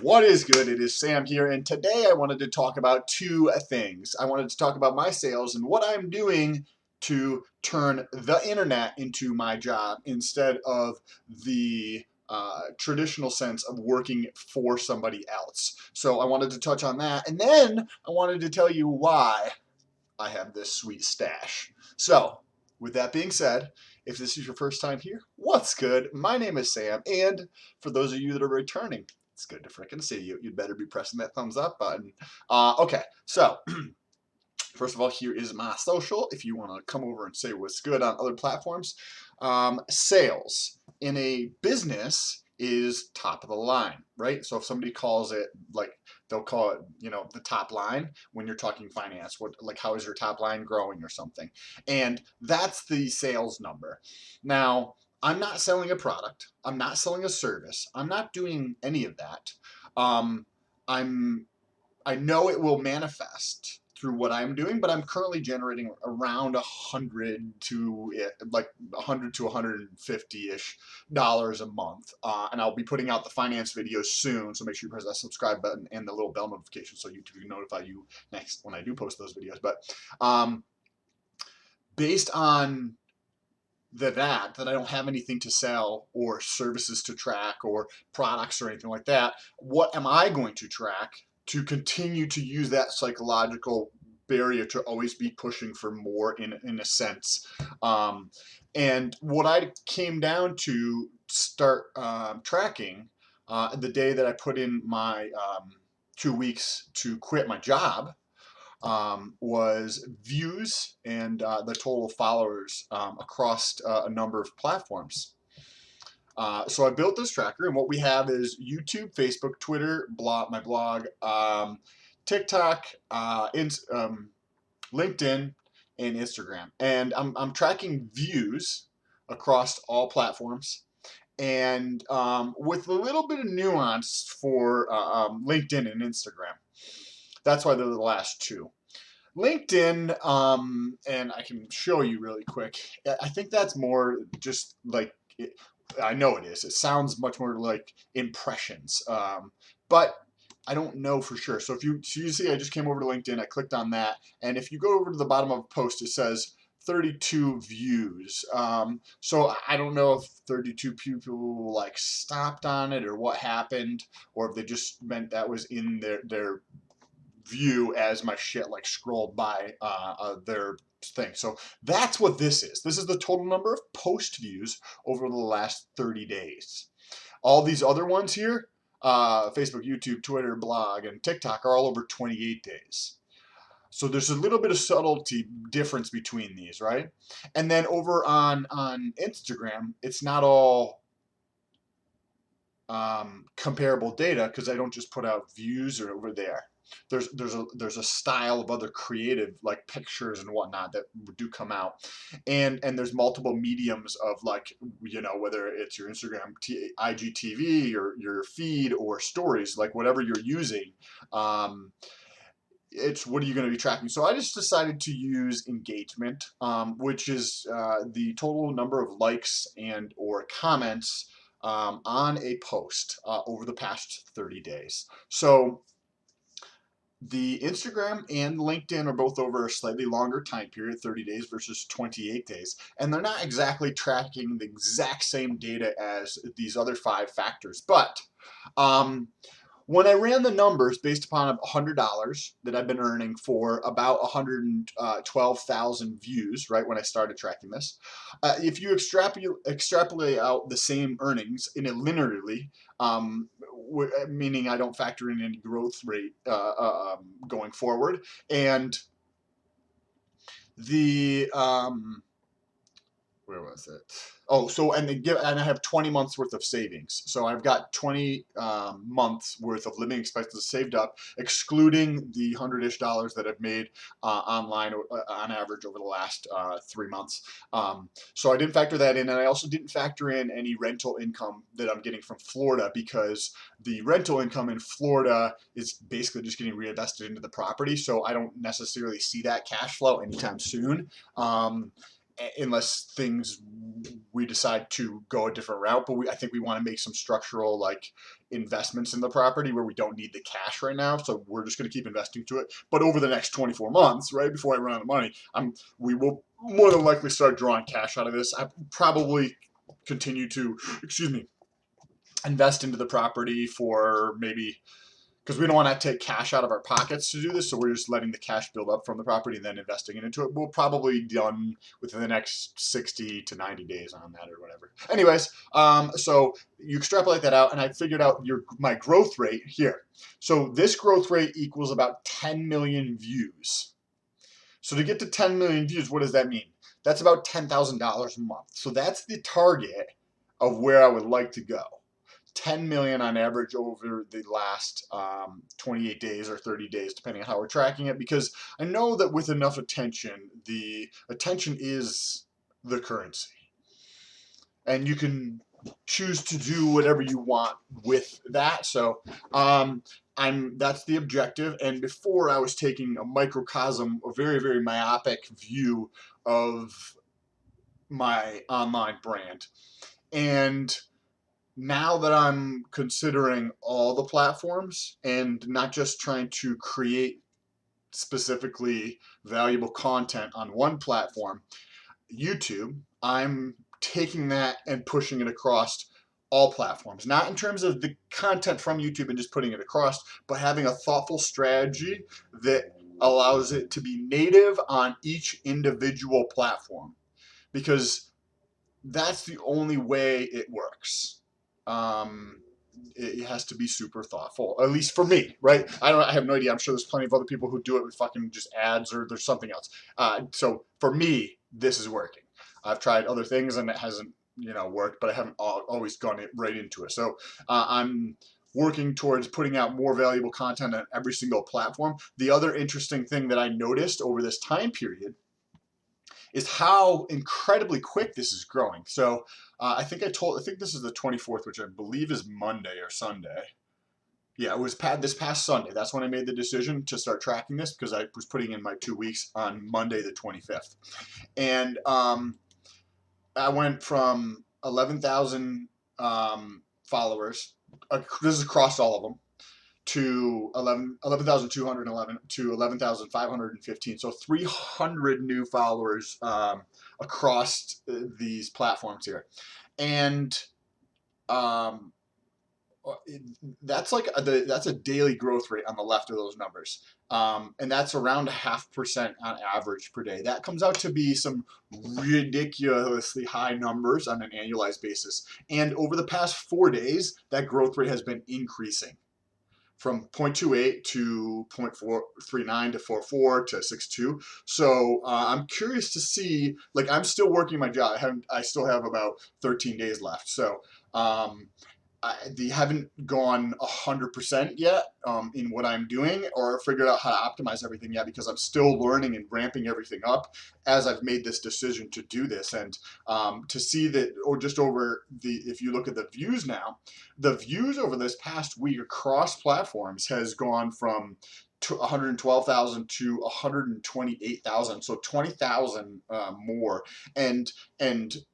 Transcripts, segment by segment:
What is good? It is Sam here, and today I wanted to talk about two things. I wanted to talk about my sales and what I'm doing to turn the internet into my job instead of the traditional sense of working for somebody else. So I wanted to touch on that, and then I wanted to tell you why I have this sweet stash. So, with that being said, if this is your first time here, what's good? My name is Sam, and for those of you that are returning, it's good to frickin' see you. You'd better be pressing that thumbs up button. Okay, so first of all, here is my social. If you want to come over and say what's good on other platforms, sales in a business is top of the line, right? So if somebody calls it like they'll call it, the top line when you're talking finance, what like how is your top line growing or something, and that's the sales number. Now, I'm not selling a product. I'm not selling a service. I'm not doing any of that. Um, I'm I know it will manifest through what I'm doing, but I'm currently generating around 100 to 150-ish dollars a month, and I'll be putting out the finance videos soon. So make sure you press that subscribe button and the little bell notification so YouTube can notify you next when I do post those videos. But based on that I don't have anything to sell or services to track or products or anything like that, what am I going to track to continue to use that psychological barrier to always be pushing for more in a sense? And what I came down to start tracking the day that I put in my 2 weeks to quit my job was views and the total followers across a number of platforms. So I built this tracker, and what we have is YouTube, Facebook, Twitter, my blog, TikTok, LinkedIn, and Instagram. And I'm tracking views across all platforms, and with a little bit of nuance for LinkedIn and Instagram. That's why they're the last two. LinkedIn, and I can show you really quick. I think that's more just like, I know it is. It sounds much more like impressions, but I don't know for sure. So you see, I just came over to LinkedIn. I clicked on that, and if you go over to the bottom of a post, it says 32 views. So I don't know if 32 people like stopped on it or what happened, or if they just meant that was in their view as my shit like scrolled by their thing. So that's what this is. This is the total number of post views over the last 30 days. All these other ones here, Facebook, YouTube, Twitter, blog, and TikTok are all over 28 days. So there's a little bit of subtlety difference between these, right? And then over on Instagram, it's not all comparable data because I don't just put out views or over there. There's a style of other creative like pictures and whatnot that do come out, and there's multiple mediums of like, whether it's your Instagram, IGTV, or your feed or stories, like whatever you're using. It's what are you going to be tracking? So I just decided to use engagement, which is the total number of likes and or comments on a post over the past 30 days. So the Instagram and LinkedIn are both over a slightly longer time period, 30 days versus 28 days, and they're not exactly tracking the exact same data as these other 5 factors. But when I ran the numbers based upon $100 that I've been earning for about 112,000 views, right when I started tracking this, if you extrapolate out the same earnings in it linearly, meaning I don't factor in any growth rate going forward, and the where was it? Oh, so and I have 20 months worth of savings. So I've got 20 months worth of living expenses saved up, excluding the $100-ish that I've made online on average over the last 3 months. So I didn't factor that in, and I also didn't factor in any rental income that I'm getting from Florida, because the rental income in Florida is basically just getting reinvested into the property. So I don't necessarily see that cash flow anytime soon. unless we decide to go a different route. But I think we want to make some structural like investments in the property where we don't need the cash right now. So we're just going to keep investing to it. But over the next 24 months, right before I run out of money, we will more than likely start drawing cash out of this. I probably continue to, invest into the property for maybe, because we don't want to take cash out of our pockets to do this, so we're just letting the cash build up from the property and then investing it into it. We'll probably be done within the next 60 to 90 days on that or whatever. Anyways, so you extrapolate that out, and I figured out my growth rate here. So this growth rate equals about 10 million views. So to get to 10 million views, what does that mean? That's about $10,000 a month. So that's the target of where I would like to go. 10 million on average over the last 28 days or 30 days, depending on how we're tracking it, because I know that with enough attention, the attention is the currency. And you can choose to do whatever you want with that. So that's the objective. And before I was taking a microcosm, a very, very myopic view of my online brand. And now that I'm considering all the platforms and not just trying to create specifically valuable content on one platform, YouTube, I'm taking that and pushing it across all platforms. Not in terms of the content from YouTube and just putting it across, but having a thoughtful strategy that allows it to be native on each individual platform, because that's the only way it works. It has to be super thoughtful, at least for me, right? I have no idea. I'm sure there's plenty of other people who do it with fucking just ads or there's something else. So for me, this is working. I've tried other things and it hasn't, worked, but I haven't always gone right into it. So I'm working towards putting out more valuable content on every single platform. The other interesting thing that I noticed over this time period is how incredibly quick this is growing. So I think this is the 24th, which I believe is Monday or Sunday. Yeah, it was this past Sunday. That's when I made the decision to start tracking this, because I was putting in my 2 weeks on Monday the 25th. And I went from 11,000 followers, this is across all of them, to 11,211 to 11,515. So 300 new followers across these platforms here. And that's a daily growth rate on the left of those numbers. And that's around 0.5% on average per day. That comes out to be some ridiculously high numbers on an annualized basis. And over the past 4 days, that growth rate has been increasing from 0.28 to 0.439 to 0.44 to 0.62. So I'm curious to see, like, I'm still working my job. I still have about 13 days left. So they haven't gone 100% yet in what I'm doing, or figured out how to optimize everything yet, because I'm still learning and ramping everything up as I've made this decision to do this. And to see that, or just over if you look at the views now, the views over this past week across platforms has gone from 112,000 to 128,000, so 20,000 more, and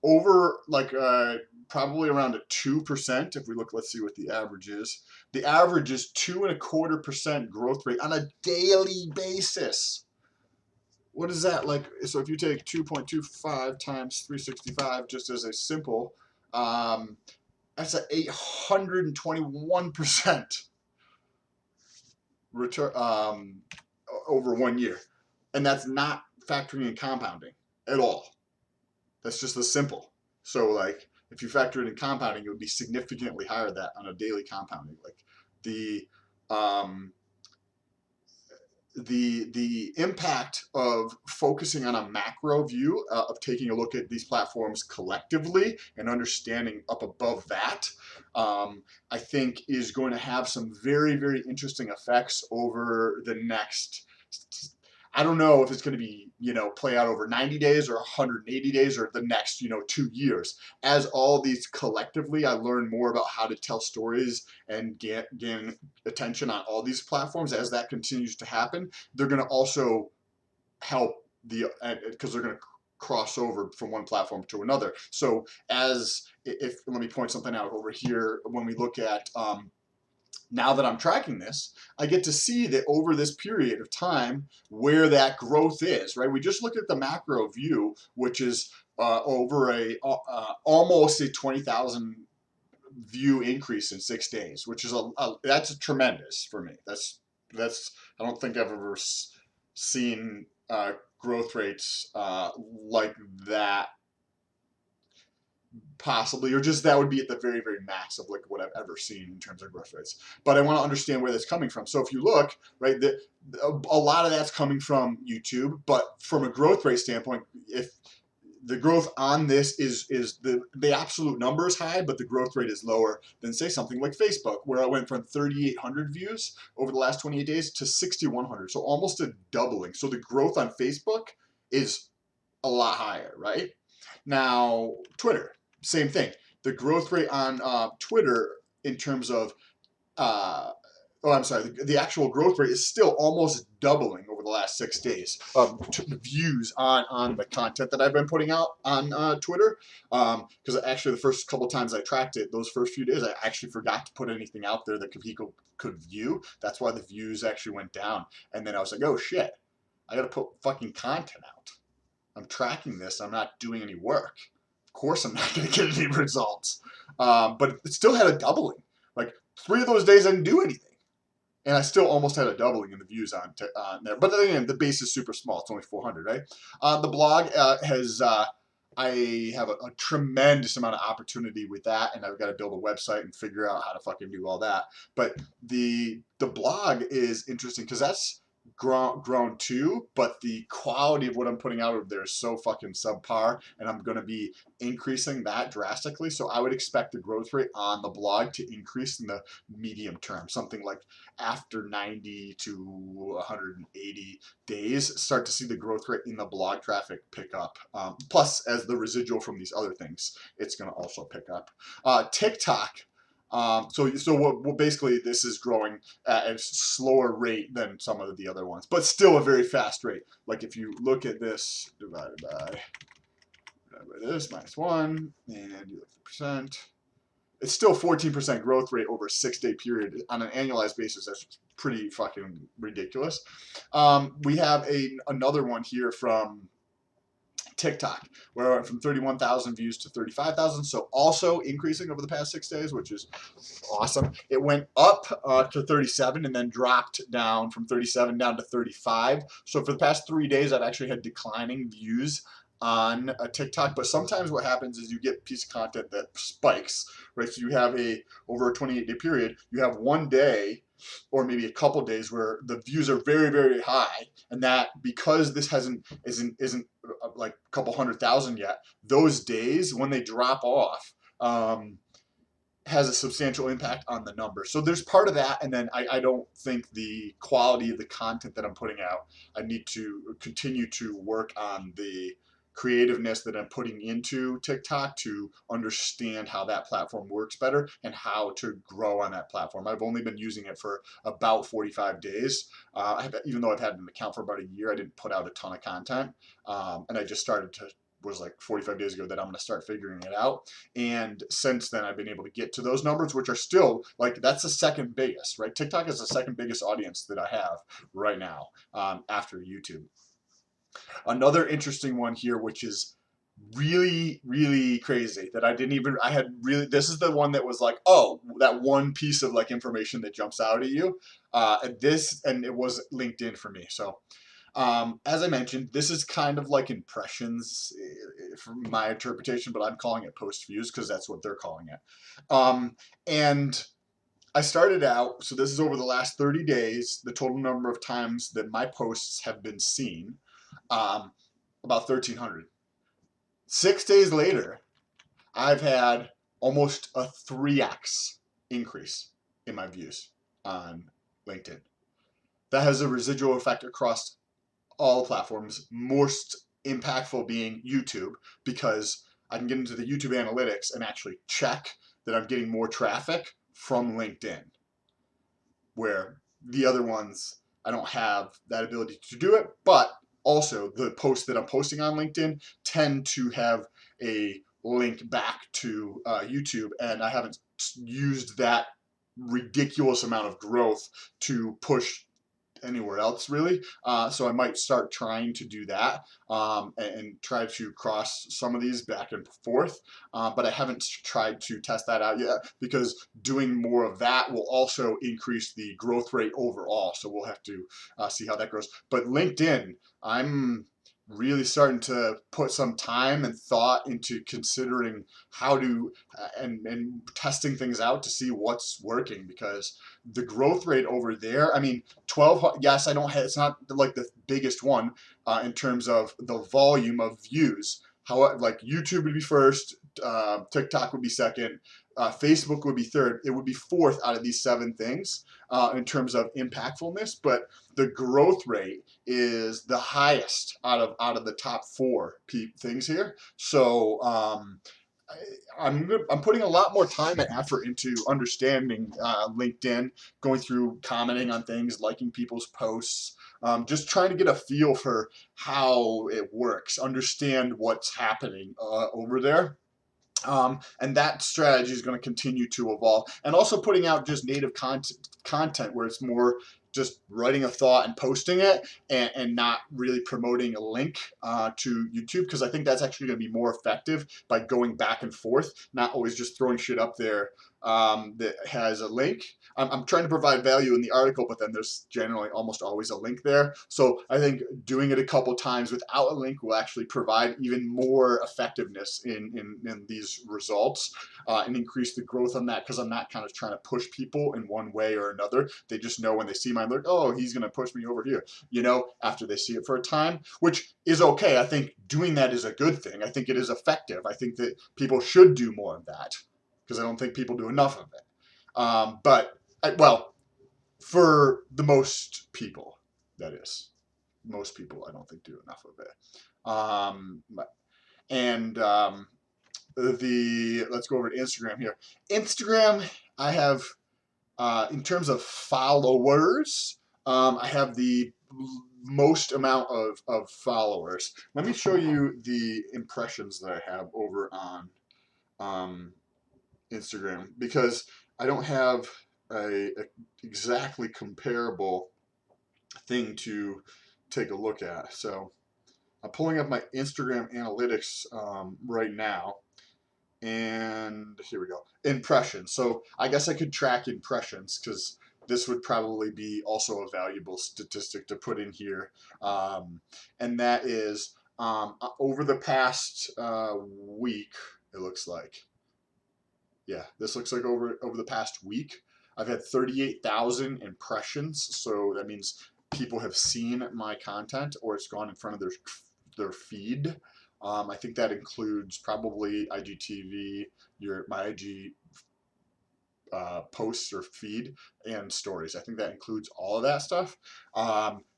over like probably around a 2%. If we look, let's see what the average is. The average is 2.25% growth rate on a daily basis. What is that like? So if you take 2.25 times 365, just as a simple, that's an 821% return over 1 year, and that's not factoring in compounding at all. That's just the simple. So like, if you factor it in compounding, it would be significantly higher than that on a daily compounding. Like the impact of focusing on a macro view, of taking a look at these platforms collectively and understanding up above that, I think is going to have some very, very interesting effects over the next, I don't know if it's going to be, play out over 90 days or 180 days or the next, 2 years. As all these collectively, I learn more about how to tell stories and gain attention on all these platforms. As that continues to happen, they're going to also help because they're going to cross over from one platform to another. So if let me point something out over here. When we look at now that I'm tracking this, I get to see that over this period of time where that growth is, right? We just looked at the macro view, which is over almost a 20,000 view increase in 6 days, which is that's tremendous for me. That's I don't think I've ever seen growth rates like that, possibly, or just that would be at the very, very max of like what I've ever seen in terms of growth rates. But I want to understand where that's coming from. So if you look, right, a lot of that's coming from YouTube, but from a growth rate standpoint, if the growth on this is the absolute number is high, but the growth rate is lower than, say, something like Facebook, where I went from 3,800 views over the last 28 days to 6,100. So almost a doubling. So the growth on Facebook is a lot higher, right? Now, Twitter, same thing. The growth rate on Twitter in terms of the actual growth rate is still almost doubling over the last 6 days of views on the content that I've been putting out on Twitter. Because actually the first couple times I tracked it, those first few days, I actually forgot to put anything out there that people could view. That's why the views actually went down. And then I was like, oh shit, I gotta put fucking content out. I'm tracking this, I'm not doing any work. Of course I'm not gonna get any results. But it still had a doubling. Like 3 of those days I didn't do anything. And I still almost had a doubling in the views on there. But again, the base is super small. It's only 400, right? The blog I have a tremendous amount of opportunity with that, and I've got to build a website and figure out how to fucking do all that. But the blog is interesting because that's grown too, but the quality of what I'm putting out over there is so fucking subpar, and I'm going to be increasing that drastically. So I would expect the growth rate on the blog to increase in the medium term, something like after 90 to 180 days, start to see the growth rate in the blog traffic pick up. Plus, as the residual from these other things, it's going to also pick up. TikTok. So basically this is growing at a slower rate than some of the other ones, but still a very fast rate. Like if you look at this divided by this -1, and you look at the percent, it's still 14% growth rate over a 6-day period. On an annualized basis, that's pretty fucking ridiculous. We have another one here from TikTok, where I went from 31,000 views to 35,000, so also increasing over the past 6 days, which is awesome. It went up to 37 and then dropped down from 37 down to 35. So for the past 3 days, I've actually had declining views on TikTok. But sometimes what happens is you get a piece of content that spikes, right? So you have over a 28-day period, you have one day or maybe a couple days where the views are very, very high, and that because this isn't like a couple 100,000 yet, those days when they drop off has a substantial impact on the number. So there's part of that, and then I don't think the quality of the content that I'm putting out, I need to continue to work on the creativeness that I'm putting into TikTok to understand how that platform works better and how to grow on that platform. I've only been using it for about 45 days. Even though I've had an account for about a year, I didn't put out a ton of content. And I just was like 45 days ago that I'm going to start figuring it out. And since then, I've been able to get to those numbers, which are still like, that's the second biggest, right? TikTok is the second biggest audience that I have right now after YouTube. Another interesting one here, which is really, really crazy that this is the one that was like, oh, that one piece of like information that jumps out at you. And it was LinkedIn for me. So as I mentioned, this is kind of like impressions from my interpretation, but I'm calling it post views because that's what they're calling it. And I started out, so this is over the last 30 days, the total number of times that my posts have been seen, about 1,300. 6 days later, I've had almost a 3x increase in my views on LinkedIn. That has a residual effect across all platforms, most impactful being YouTube, because I can get into the YouTube analytics and actually check that I'm getting more traffic from LinkedIn, where the other ones, I don't have that ability to do it, but also the posts that I'm posting on LinkedIn tend to have a link back to YouTube, and I haven't used that ridiculous amount of growth to push anywhere else really. So I might start trying to do that, and try to cross some of these back and forth. But I haven't tried to test that out yet, because doing more of that will also increase the growth rate overall. So we'll have to see how that goes. But LinkedIn, I'm really starting to put some time and thought into considering how to and testing things out to see what's working, because the growth rate over there, I mean, 12, yes, I don't have, it's not like the biggest one in terms of the volume of views. However, like YouTube would be first, TikTok would be second, Facebook would be third. It would be fourth out of these 7 things in terms of impactfulness, but the growth rate is the highest out of the top 4 things here. So I'm putting a lot more time and effort into understanding LinkedIn, going through, commenting on things, liking people's posts, just trying to get a feel for how it works, understand what's happening over there. And that strategy is going to continue to evolve, and also putting out just native content where it's more just writing a thought and posting it, and not really promoting a link to YouTube, because I think that's actually going to be more effective by going back and forth, not always just throwing shit up there that has a link. I'm trying to provide value in the article, but then there's generally almost always a link there. So I think doing it a couple times without a link will actually provide even more effectiveness in these results, and increase the growth on that, because I'm not kind of trying to push people in one way or another. They just know when they see my link, oh, he's going to push me over here, after they see it for a time, which is okay. I think doing that is a good thing. I think it is effective. I think that people should do more of that, because I don't think people do enough of it. Well, for the most people, that is. Most people, I don't think, do enough of it. And let's go over to Instagram here. Instagram, I have, in terms of followers, I have the most amount of followers. Let me show you the impressions that I have over on Instagram, because I don't have a exactly comparable thing to take a look at. So I'm pulling up my Instagram analytics right now, and here we go. Impressions. So I guess I could track impressions, because this would probably be also a valuable statistic to put in here. And that is over the past week, it looks like. Yeah, this looks like over the past week, I've had 38,000 impressions. So that means people have seen my content, or it's gone in front of their feed. I think that includes probably IGTV, my IG posts or feed, and stories. I think that includes all of that stuff.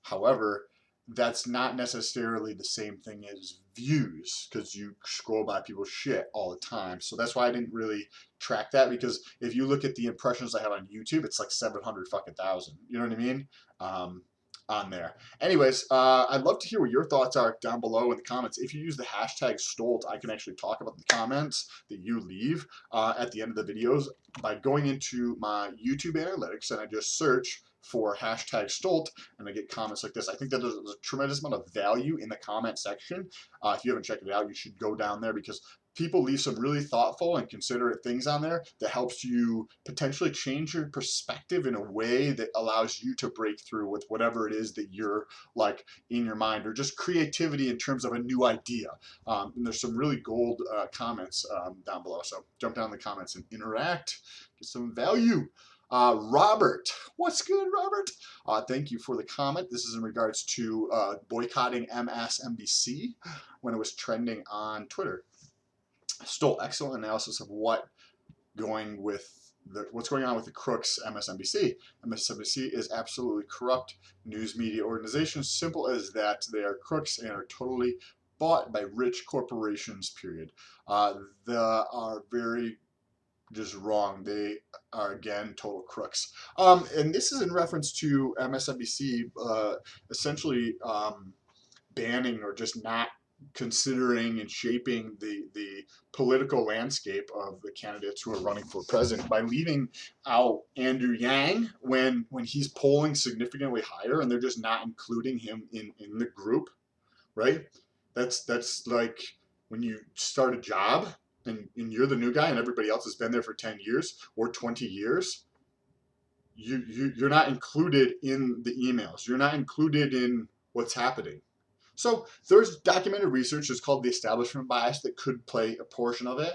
However, that's not necessarily the same thing as views, because you scroll by people's shit all the time. So that's why I didn't really track that, because if you look at the impressions I have on YouTube, it's like 700 fucking thousand. You know what I mean? On there. Anyways, I'd love to hear what your thoughts are down below in the comments. If you use the hashtag Stolt, I can actually talk about the comments that you leave at the end of the videos by going into my YouTube analytics, and I just search for hashtag Stolt, and I get comments like this. I think that there's a tremendous amount of value in the comment section. If you haven't checked it out, you should go down there, because people leave some really thoughtful and considerate things on there that helps you potentially change your perspective in a way that allows you to break through with whatever it is that you're like in your mind, or just creativity in terms of a new idea. And there's some really gold comments down below. So jump down in the comments and interact, get some value. Robert, what's good, Robert? Thank you for the comment. This is in regards to boycotting MSNBC when it was trending on Twitter. Still excellent analysis of what's going on with the crooks MSNBC. MSNBC is absolutely corrupt news media organization. Simple as that. They are crooks and are totally bought by rich corporations, period. They are very just wrong. They are, again, total crooks. And this is in reference to MSNBC essentially banning or just not considering and shaping the political landscape of the candidates who are running for president by leaving out Andrew Yang when he's polling significantly higher, and they're just not including him in the group, right? That's like when you start a job and you're the new guy and everybody else has been there for 10 years or 20 years. You're not included in the emails. You're not included in what's happening. So there's documented research that's called the establishment bias that could play a portion of it.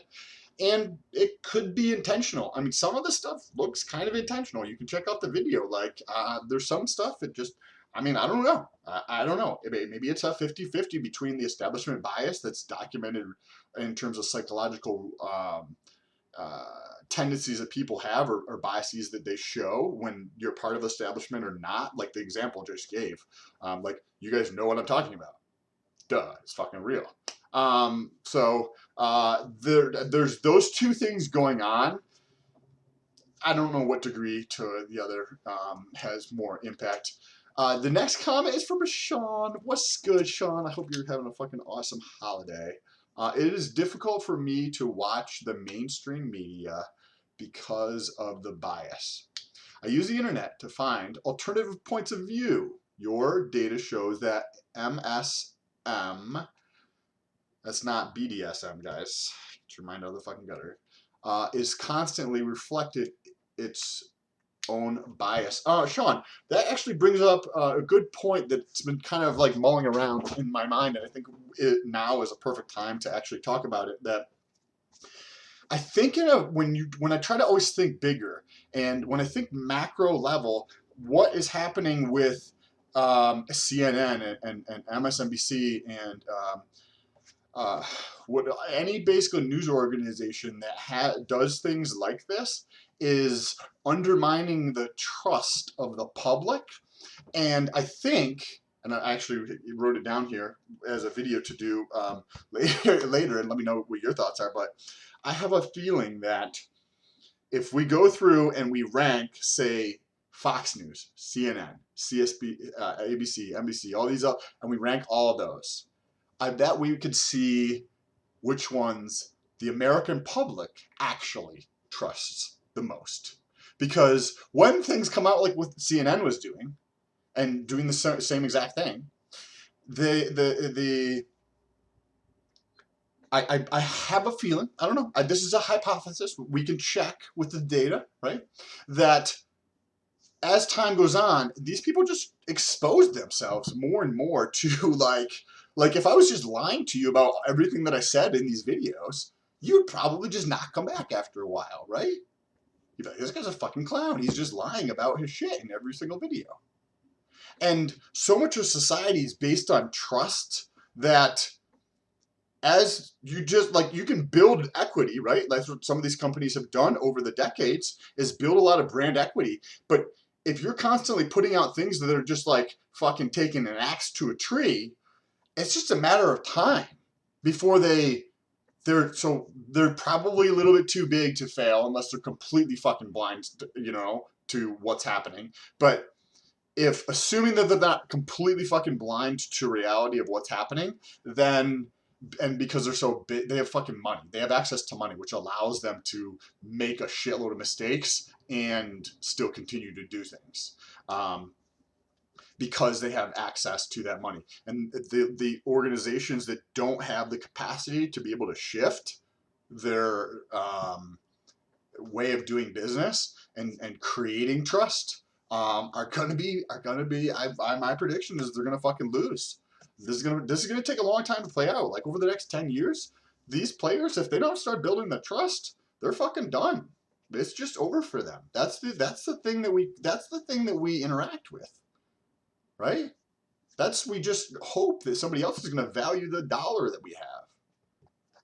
And it could be intentional. I mean, some of the stuff looks kind of intentional. You can check out the video. Like, there's some stuff that just, I mean, I don't know. I don't know. Maybe it's a 50-50 between the establishment bias that's documented in terms of psychological tendencies that people have or biases that they show when you're part of the establishment or not. Like the example I just gave. Like, you guys know what I'm talking about. Duh, it's fucking real. There's those two things going on. I don't know what degree to the other has more impact. The next comment is from Sean. What's good, Sean? I hope you're having a fucking awesome holiday. It is difficult for me to watch the mainstream media because of the bias. I use the internet to find alternative points of view. Your data shows that MSM, that's not BDSM, guys. Get your mind out of the fucking gutter. Is constantly reflected its own bias. Sean, that actually brings up a good point that's been kind of like mulling around in my mind, and I think now is a perfect time to actually talk about it. That I think when I try to always think bigger, and when I think macro level, what is happening with CNN and MSNBC and what any basically news organization that does things like this is undermining the trust of the public. And I think, and I actually wrote it down here as a video to do later, and let me know what your thoughts are, but I have a feeling that if we go through and we rank, say, Fox News, CNN, CSB, ABC, NBC, all these up, and we rank all of those, I bet we could see which ones the American public actually trusts the most. Because when things come out like what CNN was doing, and doing the same exact thing, I have a feeling, I don't know, this is a hypothesis, we can check with the data, right, that as time goes on, these people just expose themselves more and more to like if I was just lying to you about everything that I said in these videos, you would probably just not come back after a while, right? You'd be like, this guy's a fucking clown. He's just lying about his shit in every single video. And so much of society is based on trust that as you just like, you can build equity, right? That's what some of these companies have done over the decades, is build a lot of brand equity. But if you're constantly putting out things that are just like fucking taking an axe to a tree, it's just a matter of time before they're probably a little bit too big to fail unless they're completely fucking blind, to what's happening. But if assuming that they're not completely fucking blind to reality of what's happening, then, and because they're so big, they have fucking money. They have access to money, which allows them to make a shitload of mistakes and still continue to do things. Because they have access to that money. And the organizations that don't have the capacity to be able to shift their way of doing business and creating trust are gonna be my prediction is they're gonna fucking lose. This is gonna take a long time to play out. Like over the next 10 years, these players, if they don't start building the trust, they're fucking done. It's just over for them. That's the thing that we interact with. Right? We just hope that somebody else is going to value the dollar that we have.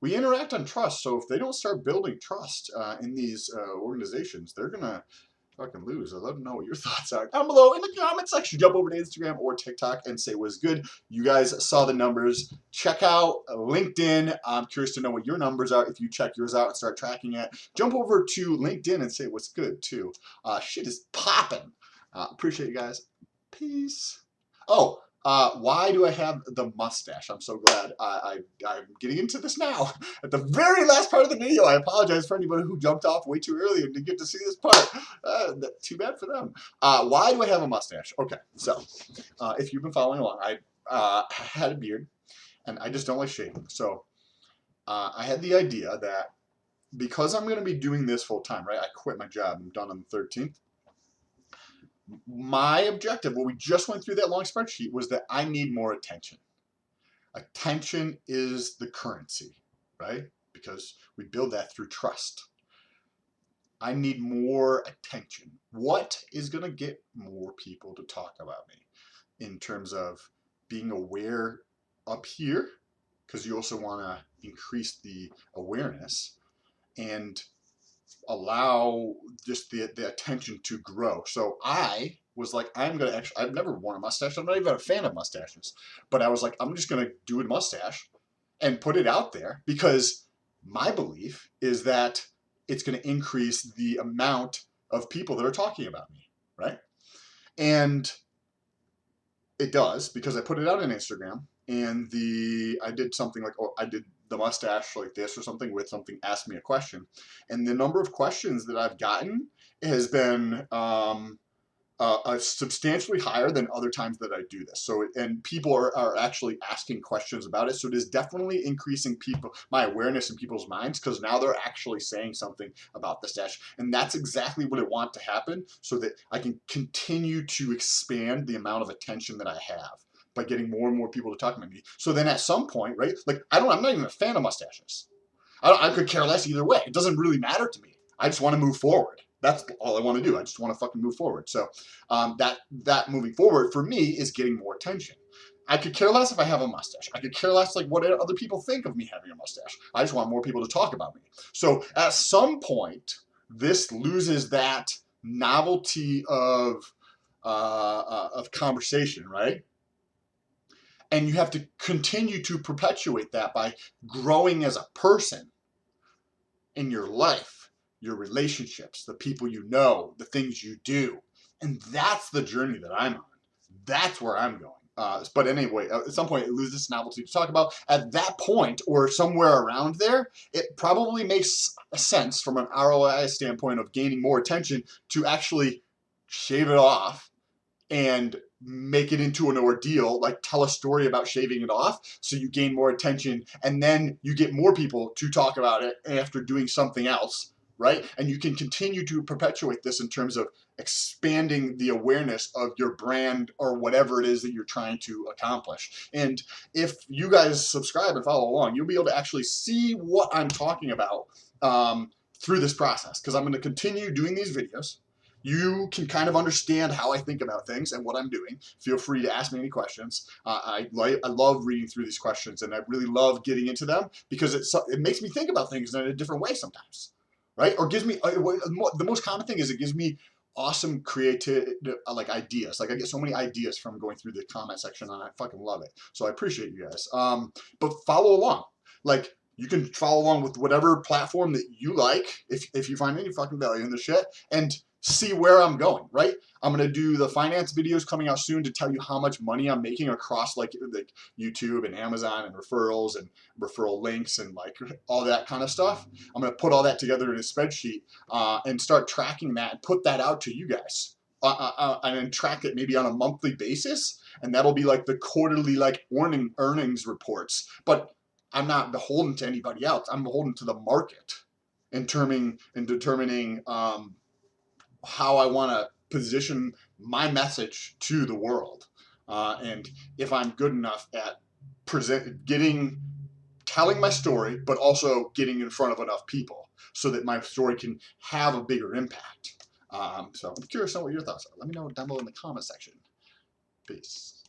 We interact on trust, so if they don't start building trust in these organizations, they're going to fucking lose. I'd love to know what your thoughts are down below in the comment section. Jump over to Instagram or TikTok and say what's good. You guys saw the numbers. Check out LinkedIn. I'm curious to know what your numbers are. If you check yours out and start tracking it, jump over to LinkedIn and say what's good too. Shit is popping. Appreciate you guys. Peace. Oh, Why do I have the mustache? I'm so glad I'm getting into this now. At the very last part of the video, I apologize for anybody who jumped off way too early and didn't get to see this part. Too bad for them. Why do I have a mustache? Okay, so if you've been following along, I had a beard, and I just don't like shaving. So I had the idea that because I'm going to be doing this full time, right? I quit my job. I'm done on the 13th. My objective, what we just went through that long spreadsheet, was that I need more attention. Attention is the currency, right? Because we build that through trust. I need more attention. What is going to get more people to talk about me in terms of being aware up here? Because you also want to increase the awareness and allow just the attention to grow. So I was like, I'm gonna actually, I've never worn a mustache. I'm not even a fan of mustaches, but I was like, I'm just gonna do a mustache and put it out there because my belief is that it's gonna increase the amount of people that are talking about me, right? And it does because I put it out on Instagram and I did something like, oh, I did the mustache like this or something with something, asked me a question. And the number of questions that I've gotten has been substantially higher than other times that I do this. So, and people are actually asking questions about it. So it is definitely increasing my awareness in people's minds because now they're actually saying something about the stash. And that's exactly what I want to happen so that I can continue to expand the amount of attention that I have by getting more and more people to talk to me. So then at some point, right, like I'm not even a fan of mustaches. I could care less either way. It doesn't really matter to me. I just want to move forward. That's all I want to do. I just want to fucking move forward. So that moving forward for me is getting more attention. I could care less if I have a mustache. I could care less like what other people think of me having a mustache. I just want more people to talk about me. So at some point, this loses that novelty of conversation, right? And you have to continue to perpetuate that by growing as a person in your life, your relationships, the people you know, the things you do. And that's the journey that I'm on. That's where I'm going. But anyway, at some point it loses novelty to talk about. At that point, or somewhere around there, it probably makes sense from an ROI standpoint of gaining more attention to actually shave it off and make it into an ordeal, like tell a story about shaving it off so you gain more attention and then you get more people to talk about it after doing something else, right? And you can continue to perpetuate this in terms of expanding the awareness of your brand or whatever it is that you're trying to accomplish. And if you guys subscribe and follow along, you'll be able to actually see what I'm talking about through this process, because I'm going to continue doing these videos. You can kind of understand how I think about things and what I'm doing. Feel free to ask me any questions. I love reading through these questions, and I really love getting into them because it makes me think about things in a different way sometimes, right? Or gives me, the most common thing is it gives me awesome creative like ideas. Like I get so many ideas from going through the comment section, and I fucking love it. So I appreciate you guys. But follow along. Like, you can follow along with whatever platform that you like if you find any fucking value in the shit, and see where I'm going, right? I'm going to do the finance videos coming out soon to tell you how much money I'm making across like YouTube and Amazon and referrals and referral links and like all that kind of stuff. I'm going to put all that together in a spreadsheet and start tracking that and put that out to you guys. And then track it maybe on a monthly basis, and that'll be like the quarterly like earnings reports. But I'm not beholden to anybody else. I'm beholden to the market in determining how I want to position my message to the world, and if I'm good enough at telling my story, but also getting in front of enough people so that my story can have a bigger impact. So I'm curious on what your thoughts are. Let me know down below in the comment section. Peace.